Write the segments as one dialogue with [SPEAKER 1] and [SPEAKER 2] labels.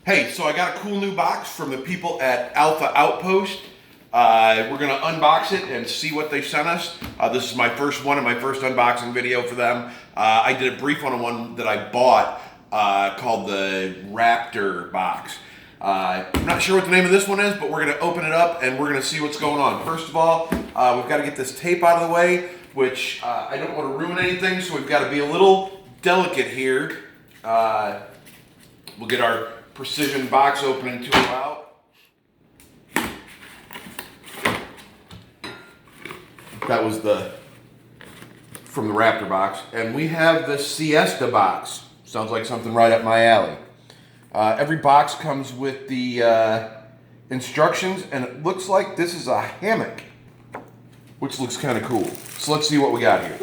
[SPEAKER 1] Hey, so I got a cool new box from the people at Alpha Outpost. We're gonna unbox it and see what they sent us. This is my first one and my first unboxing video for them. I did a brief on one that I bought called the Raptor box. I'm not sure what the name of this one is, but we're gonna open it up and we're gonna see what's going on. First of all, we've gotta get this tape out of the way, which I don't wanna ruin anything, so we've gotta be a little delicate here. We'll get our precision box opening tool out. That was from the Raptor box. And we have the Siesta Box. Sounds like something right up my alley. Every box comes with the instructions, and it looks like this is a hammock, which looks kind of cool. So let's see what we got here.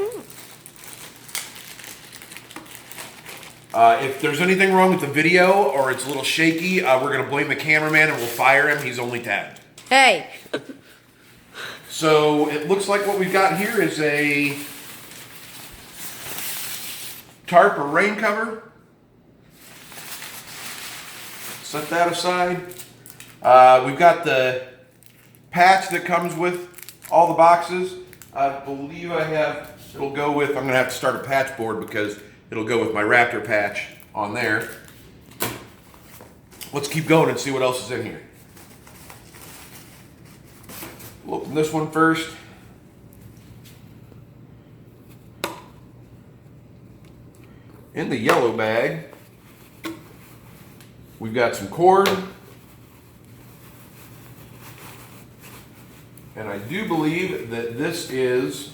[SPEAKER 1] If there's anything wrong with the video or it's a little shaky, we're going to blame the cameraman and we'll fire him. He's only 10.
[SPEAKER 2] Hey!
[SPEAKER 1] So it looks like what we've got here is a tarp or rain cover. Set that aside. We've got the patch that comes with all the boxes. I believe it'll go with, I'm going to have to start a patch board because it'll go with my Raptor patch on there. Let's keep going and see what else is in here. We'll open this one first. In the yellow bag, we've got some cord. And I do believe that this is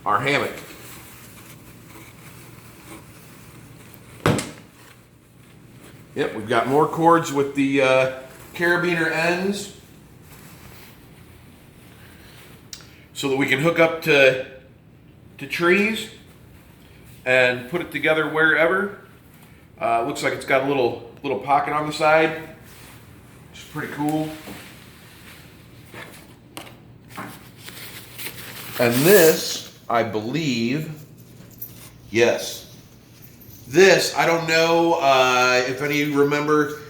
[SPEAKER 1] our hammock. Yep, we've got more cords with the carabiner ends so that we can hook up to trees and put it together wherever. Looks like it's got a little pocket on the side, which is pretty cool. And this, I believe, yes. This, I don't know if any of you remember,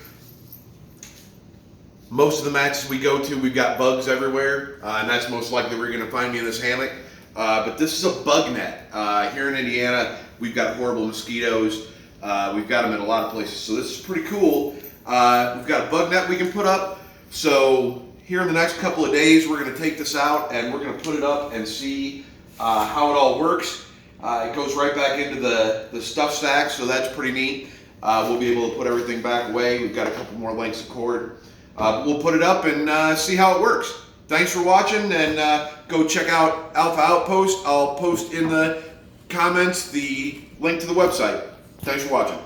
[SPEAKER 1] most of the matches we go to, we've got bugs everywhere, and that's most likely where you're going to find me in this hammock. But this is a bug net. Here in Indiana, we've got horrible mosquitoes. We've got them in a lot of places, so this is pretty cool. We've got a bug net we can put up. So here in the next couple of days, we're going to take this out and we're going to put it up and see how it all works. It goes right back into the stuff stack, so that's pretty neat. We'll be able to put everything back away. We've got a couple more lengths of cord. We'll put it up and see how it works. Thanks for watching, and go check out Alpha Outpost. I'll post in the comments the link to the website. Thanks for watching.